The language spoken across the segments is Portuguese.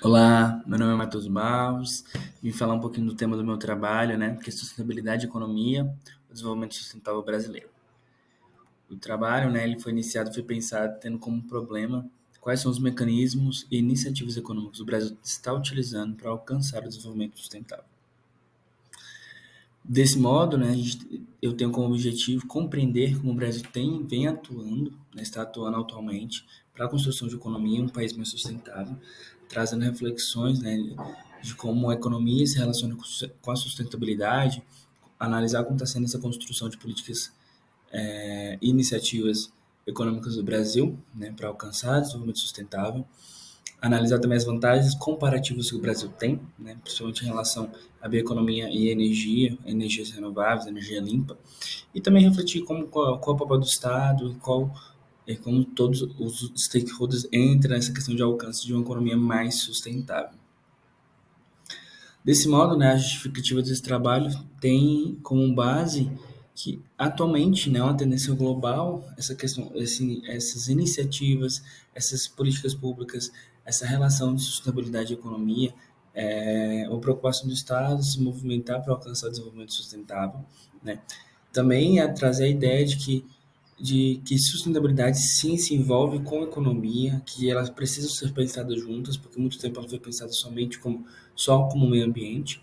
Olá, meu nome é Matheus Barros. Vim falar um pouquinho do tema do meu trabalho, né? Que é sustentabilidade e economia, o desenvolvimento sustentável brasileiro. O trabalho, né, ele foi iniciado, foi pensado tendo como problema quais são os mecanismos e iniciativas econômicas que o Brasil está utilizando para alcançar o desenvolvimento sustentável. Desse modo, né, eu tenho como objetivo compreender como o Brasil vem atuando, né, está atuando atualmente para a construção de economia em um país mais sustentável, trazendo reflexões, né, de como a economia se relaciona com a sustentabilidade, analisar como está sendo essa construção de políticas e iniciativas econômicas do Brasil, né, para alcançar o desenvolvimento sustentável, analisar também as vantagens comparativas que o Brasil tem, né, principalmente em relação à bioeconomia e energia, energias renováveis, energia limpa, e também refletir qual é o papel do Estado e como todos os stakeholders entram nessa questão de alcance de uma economia mais sustentável. Desse modo, né, a justificativa desse trabalho tem como base que atualmente, né, uma tendência global, essa questão, essas iniciativas, essas políticas públicas, essa relação de sustentabilidade e economia, uma preocupação do Estado se movimentar para alcançar o desenvolvimento sustentável, né? Também trazer a ideia de que sustentabilidade sim se envolve com a economia, que elas precisam ser pensadas juntas, porque muito tempo ela foi pensada só como meio ambiente.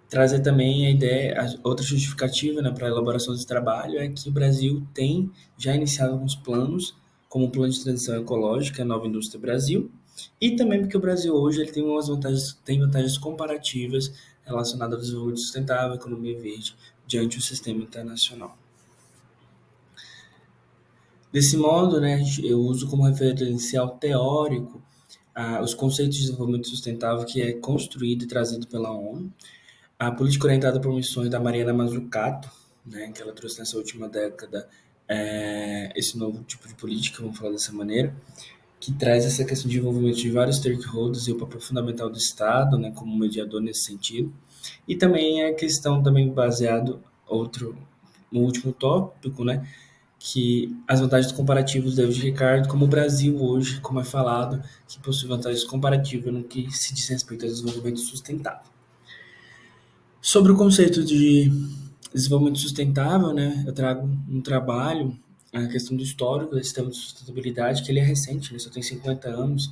Trazer também a ideia, a outra justificativa, né, para a elaboração desse trabalho é que o Brasil tem já iniciado alguns planos, como o Plano de Transição Ecológica, a Nova Indústria Brasil, e também porque o Brasil hoje ele tem vantagens comparativas relacionadas ao desenvolvimento sustentável, à economia verde, diante do sistema internacional. Desse modo, né, eu uso como referencial teórico os conceitos de desenvolvimento sustentável que é construído e trazido pela ONU, a política orientada por missões da Mariana Mazzucato, né, que ela trouxe nessa última década esse novo tipo de política, vamos falar dessa maneira, que traz essa questão de envolvimento de vários stakeholders e o papel fundamental do Estado, né, como mediador nesse sentido, e também a questão também baseado no último tópico, né, que as vantagens comparativas do David Ricardo, como o Brasil hoje, como é falado, que possui vantagens comparativas no que se diz respeito ao desenvolvimento sustentável. Sobre o conceito de desenvolvimento sustentável, né, eu trago um trabalho, a questão do histórico desse sistema de sustentabilidade, que ele é recente, ele só tem 50 anos,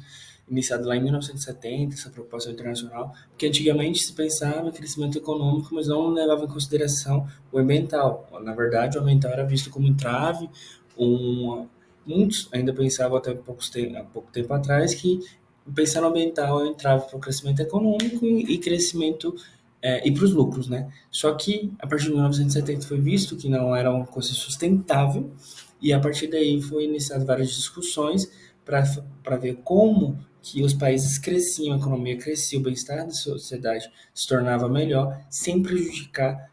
iniciado lá em 1970, essa preocupação internacional, porque antigamente se pensava em crescimento econômico, mas não levava em consideração o ambiental. Na verdade, o ambiental era visto como entrave, um, muitos ainda pensavam há pouco tempo atrás que pensar no ambiental é um entrave para o crescimento econômico e crescimento e para os lucros, né? Só que a partir de 1970 foi visto que não era uma coisa sustentável e a partir daí foi iniciado várias discussões para ver como que os países cresciam, a economia crescia, o bem-estar da sociedade se tornava melhor, sem prejudicar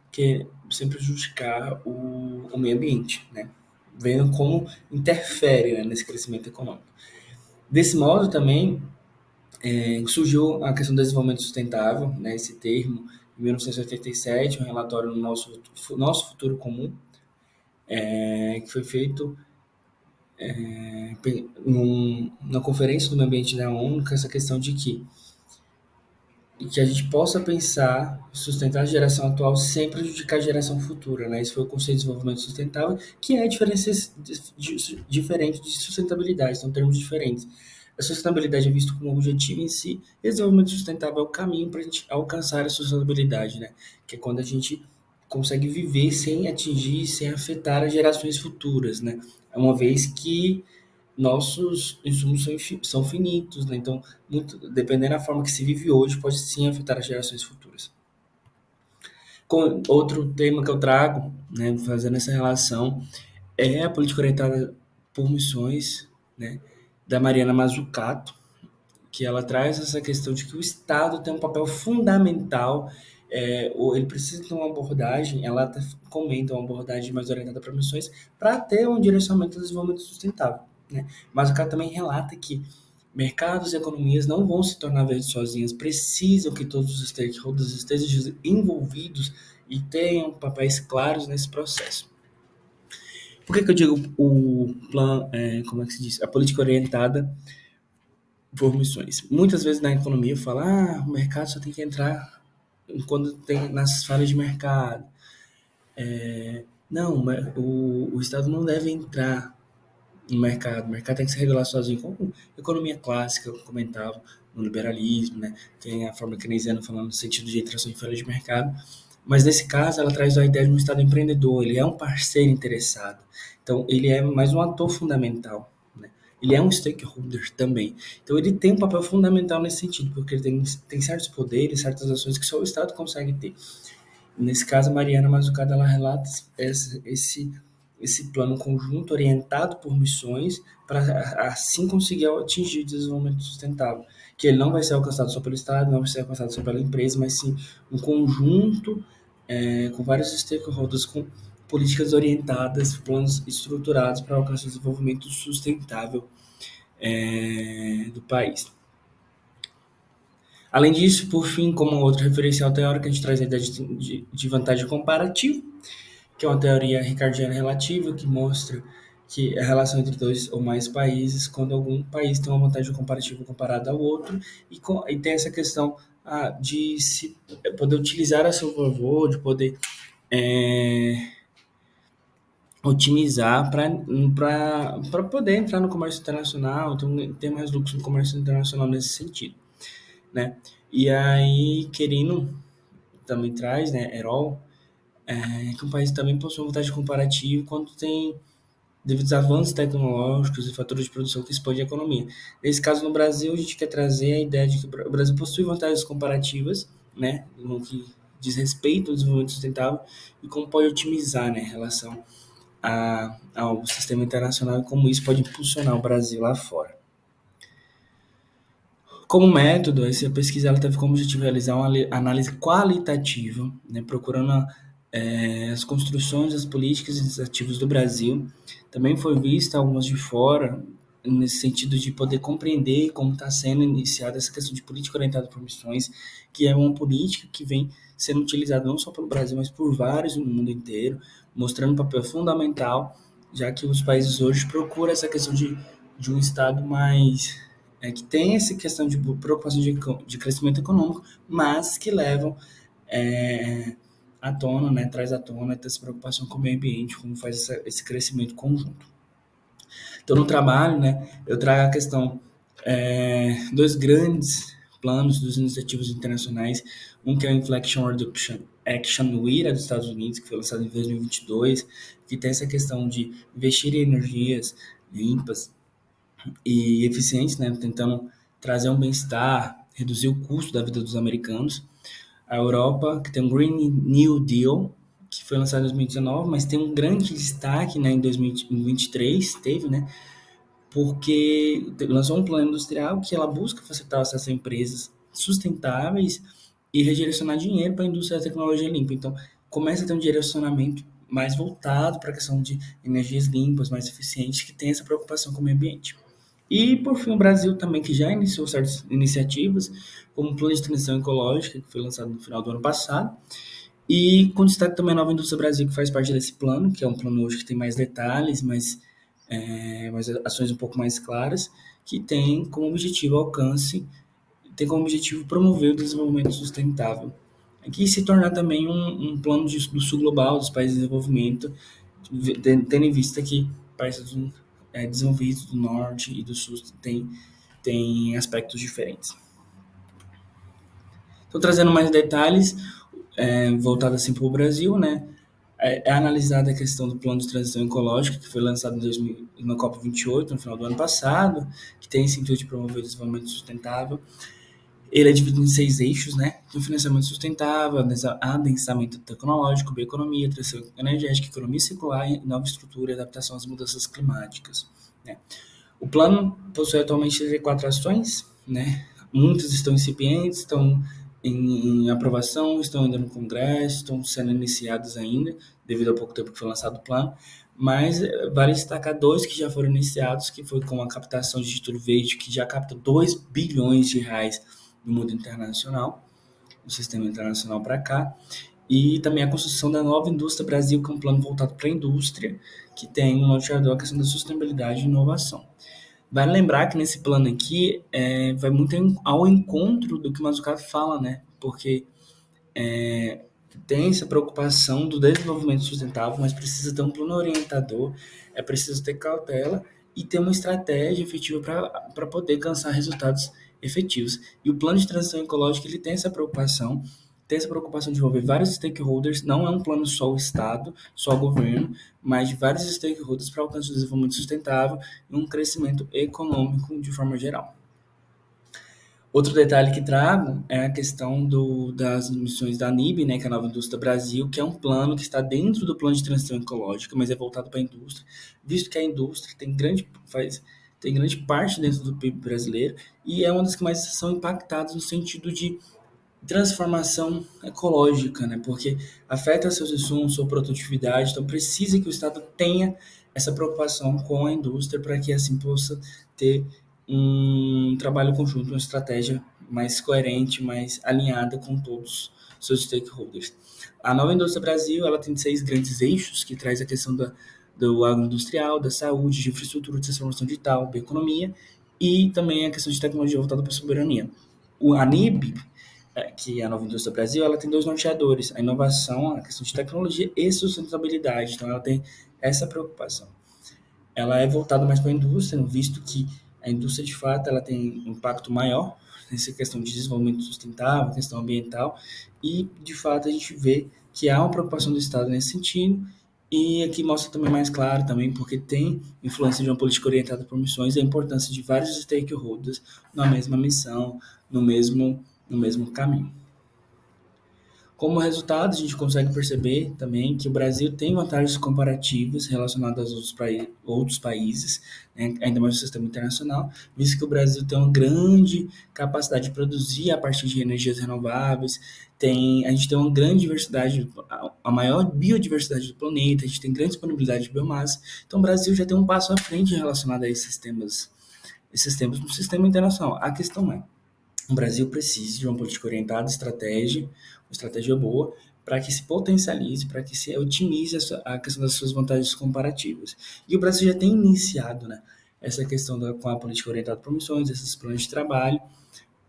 o meio ambiente, né? Vendo como interfere, né, nesse crescimento econômico. Desse modo também surgiu a questão do desenvolvimento sustentável, né, esse termo, em 1987, um relatório no nosso futuro comum, que foi feito na Conferência do Meio Ambiente da ONU, com essa questão de que a gente possa pensar, sustentar a geração atual sem prejudicar a geração futura. Né? Esse foi o conceito de desenvolvimento sustentável, que é diferente de sustentabilidade, são termos diferentes. A sustentabilidade é visto como objetivo em si, e o desenvolvimento sustentável é o caminho para a gente alcançar a sustentabilidade, né? Que é quando a gente consegue viver sem atingir, sem afetar as gerações futuras, né? Uma vez que nossos insumos são finitos, né? Então, dependendo da forma que se vive hoje, pode sim afetar as gerações futuras. Outro tema que eu trago, né, fazendo essa relação, é a política orientada por missões, né, da Mariana Mazzucato, que ela traz essa questão de que o Estado tem um papel fundamental, ou ele precisa ter uma abordagem, ela até comenta uma abordagem mais orientada para missões, para ter um direcionamento do desenvolvimento sustentável. Né? Mas o cara também relata que mercados e economias não vão se tornar verdes sozinhas, precisam que todos os stakeholders estejam envolvidos e tenham papéis claros nesse processo. Por que eu digo o plano, como é que se diz? A política orientada por missões. Muitas vezes na economia fala, o mercado só tem que entrar quando tem nas falhas de mercado. Não, o Estado não deve entrar no mercado. O mercado tem que se regular sozinho, como a economia clássica, eu comentava, no liberalismo, né? Tem a forma keynesiana falando no sentido de entração em falha de mercado. Mas nesse caso, ela traz a ideia de um Estado empreendedor, ele é um parceiro interessado. Então, ele é mais um ator fundamental, né? Ele é um stakeholder também. Então, ele tem um papel fundamental nesse sentido, porque ele tem certos poderes, certas ações que só o Estado consegue ter. Nesse caso, a Mariana Mazzucato ela relata esse plano conjunto orientado por missões para assim conseguir atingir o desenvolvimento sustentável, que ele não vai ser alcançado só pelo Estado, não vai ser alcançado só pela empresa, mas sim um conjunto com vários stakeholders, com políticas orientadas, planos estruturados para alcançar o desenvolvimento sustentável do país. Além disso, por fim, como outro referencial teórico, a gente traz a ideia de vantagem comparativa, que é uma teoria ricardiana relativa que mostra que a relação entre dois ou mais países, quando algum país tem uma vantagem comparativa comparada ao outro, e tem essa questão de se poder utilizar a seu favor, de poder é, otimizar para poder entrar no comércio internacional, então ter mais lucros no comércio internacional nesse sentido, né? E aí, Querino também traz, né, Herol, que um país também possui uma vantagem comparativa quando tem devido aos avanços tecnológicos e fatores de produção que expõem a economia. Nesse caso, no Brasil, a gente quer trazer a ideia de que o Brasil possui vantagens comparativas, né, no que diz respeito ao desenvolvimento sustentável e como pode otimizar, né, em relação ao sistema internacional e como isso pode impulsionar o Brasil lá fora. Como método, essa pesquisa ela teve como objetivo realizar uma análise qualitativa, né, procurando as construções das políticas e dos ativos do Brasil. Também foi vista algumas de fora, nesse sentido de poder compreender como está sendo iniciada essa questão de política orientada por missões, que é uma política que vem sendo utilizada não só pelo Brasil, mas por vários no mundo inteiro, mostrando um papel fundamental, já que os países hoje procuram essa questão de um Estado mais que tem essa questão de preocupação de crescimento econômico, mas que levam é, à tona, né, traz à tona essa preocupação com o meio ambiente, como faz esse crescimento conjunto. Então, no trabalho, né, eu trago a questão dois grandes planos dos iniciativos internacionais, um que é o Inflation Reduction Action WIRA dos Estados Unidos, que foi lançado em 2022, que tem essa questão de investir em energias limpas, e eficientes, né, tentando trazer um bem-estar, reduzir o custo da vida dos americanos. A Europa, que tem um Green New Deal, que foi lançado em 2019, mas tem um grande destaque, né, em 2023, teve, né, porque lançou um plano industrial que ela busca facilitar o acesso a empresas sustentáveis e redirecionar dinheiro para a indústria da tecnologia limpa. Então, começa a ter um direcionamento mais voltado para a questão de energias limpas, mais eficientes, que tem essa preocupação com o meio ambiente. E, por fim, o Brasil também, que já iniciou certas iniciativas, como o Plano de Transição Ecológica, que foi lançado no final do ano passado, e com destaque também a Nova Indústria Brasil, que faz parte desse plano, que é um plano hoje que tem mais detalhes, mais ações um pouco mais claras, que tem como objetivo alcance, tem como objetivo promover o desenvolvimento sustentável. Aqui se tornar também um plano do sul global, dos países de desenvolvimento, tendo em vista que países desenvolvidos do norte e do sul têm aspectos diferentes. Estou trazendo mais detalhes voltado assim para o Brasil, né? É analisada a questão do plano de transição ecológica, que foi lançado em 2000, na COP28, no final do ano passado, que tem esse intuito de promover o desenvolvimento sustentável. Ele é dividido em 6 eixos, né? O financiamento sustentável, adensamento tecnológico, bioeconomia, transição energética, economia circular, nova estrutura e adaptação às mudanças climáticas, né? O plano possui atualmente 34 ações, né? Muitas estão incipientes, estão em aprovação, estão ainda no Congresso, estão sendo iniciadas ainda, devido ao pouco tempo que foi lançado o plano, mas vale destacar dois que já foram iniciados, que foi com a captação de título verde, que já capta 2 bilhões de reais no mundo internacional, no sistema internacional para cá, e também a construção da nova indústria Brasil, que é um plano voltado para a indústria, que tem um norteador a questão da sustentabilidade e inovação. Vale lembrar que nesse plano aqui vai muito ao encontro do que o Mazzucato fala, né? Porque tem essa preocupação do desenvolvimento sustentável, mas precisa ter um plano orientador, é preciso ter cautela e ter uma estratégia efetiva para poder alcançar resultados efetivos. E o plano de transição ecológica ele tem essa preocupação de envolver vários stakeholders, não é um plano só o Estado, só o governo, mas de vários stakeholders para alcançar o desenvolvimento sustentável e um crescimento econômico de forma geral. Outro detalhe que trago é a questão das emissões da NIB, né, que é a Nova Indústria Brasil, que é um plano que está dentro do plano de transição ecológica, mas é voltado para a indústria, visto que a indústria tem grande parte dentro do PIB brasileiro e é uma das que mais são impactadas no sentido de transformação ecológica, né? Porque afeta seus insumos, sua produtividade, então precisa que o Estado tenha essa preocupação com a indústria para que assim possa ter um trabalho conjunto, uma estratégia mais coerente, mais alinhada com todos os seus stakeholders. A Nova Indústria Brasil, ela tem 6 grandes eixos que traz a questão do agroindustrial, da saúde, de infraestrutura, de transformação digital, da economia e também a questão de tecnologia voltada para a soberania. O ANIB, que é a Nova Indústria Brasil, ela tem dois norteadores, a inovação, a questão de tecnologia e sustentabilidade. Então, ela tem essa preocupação. Ela é voltada mais para a indústria, visto que a indústria, de fato, ela tem um impacto maior nessa questão de desenvolvimento sustentável, questão ambiental, e, de fato, a gente vê que há uma preocupação do Estado nesse sentido, e aqui mostra também mais claro também, porque tem influência de uma política orientada por missões e a importância de vários stakeholders na mesma missão, no mesmo caminho. Como resultado, a gente consegue perceber também que o Brasil tem vantagens comparativas relacionadas aos outros países, né, ainda mais no sistema internacional, visto que o Brasil tem uma grande capacidade de produzir a partir de energias renováveis, a gente tem uma grande diversidade, a maior biodiversidade do planeta, a gente tem grande disponibilidade de biomassa, então o Brasil já tem um passo à frente relacionado a esses temas no sistema internacional. A questão é, o Brasil precisa de uma política orientada, uma estratégia boa, para que se potencialize, para que se otimize a questão das suas vantagens comparativas. E o Brasil já tem iniciado, né, essa questão com a política orientada por missões, esses planos de trabalho,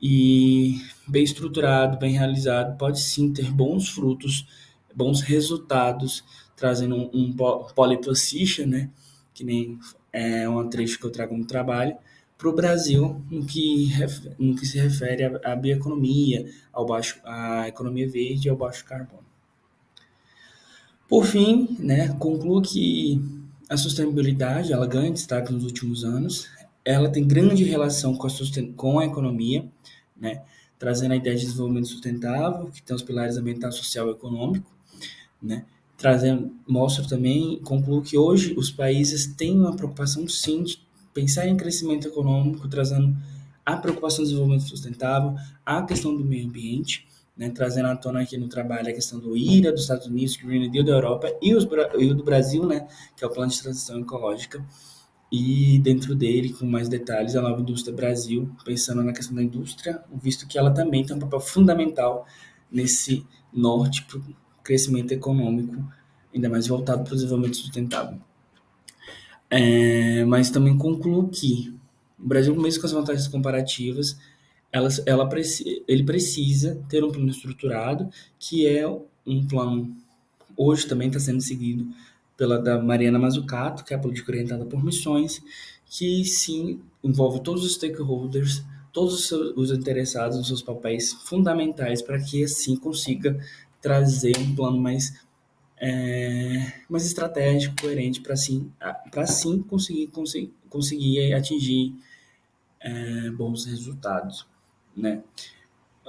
e bem estruturado, bem realizado, pode sim ter bons frutos, bons resultados, trazendo um polyposition, né, que nem é uma trecho que eu trago no trabalho, para o Brasil, no que se refere à bioeconomia, à economia verde e ao baixo carbono. Por fim, né, concluo que a sustentabilidade ela ganha destaque nos últimos anos, ela tem grande relação com a economia, né, trazendo a ideia de desenvolvimento sustentável, que tem os pilares ambiental, social e econômico, né, mostra também, concluo que hoje os países têm uma preocupação sim de pensar em crescimento econômico, trazendo a preocupação do desenvolvimento sustentável, a questão do meio ambiente, né, trazendo à tona aqui no trabalho a questão do IRA dos Estados Unidos, Green Deal da Europa e o do Brasil, né, que é o Plano de Transição Ecológica, e dentro dele, com mais detalhes, a Nova Indústria Brasil, pensando na questão da indústria, visto que ela também tem um papel fundamental nesse norte para o crescimento econômico, ainda mais voltado para o desenvolvimento sustentável. Mas também concluo que o Brasil, mesmo com as vantagens comparativas, ele precisa ter um plano estruturado, que é um plano, hoje também está sendo seguido pela da Mariana Mazzucato, que é a política orientada por missões, que sim envolve todos os stakeholders, todos os interessados nos seus papéis fundamentais para que assim consiga trazer um plano mais estratégico, coerente para sim conseguir atingir bons resultados, né?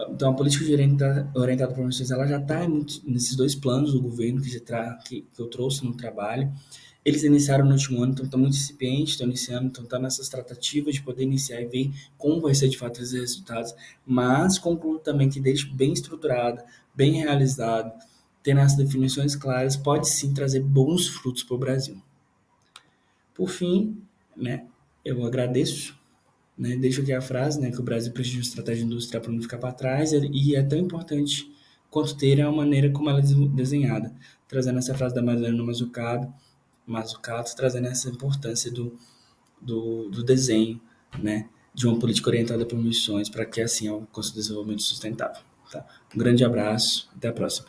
Então, a política orientada por missões, ela já está nesses dois planos do governo que eu trouxe no trabalho. Eles iniciaram no último ano, então estão muito incipientes, estão iniciando, então estão nessas tratativas de poder iniciar e ver como vai ser de fato esses resultados, mas concluo também que desde bem estruturado, bem realizado, tendo as definições claras, pode sim trazer bons frutos para o Brasil. Por fim, né, eu agradeço, né, deixo aqui a frase, né, que o Brasil precisa de uma estratégia industrial para não ficar para trás e é tão importante quanto ter a maneira como ela é desenhada, trazendo essa frase da Mariana Mazzucato, trazendo essa importância do desenho, né, de uma política orientada por missões para que assim alcance o desenvolvimento sustentável. Tá? Um grande abraço, até a próxima.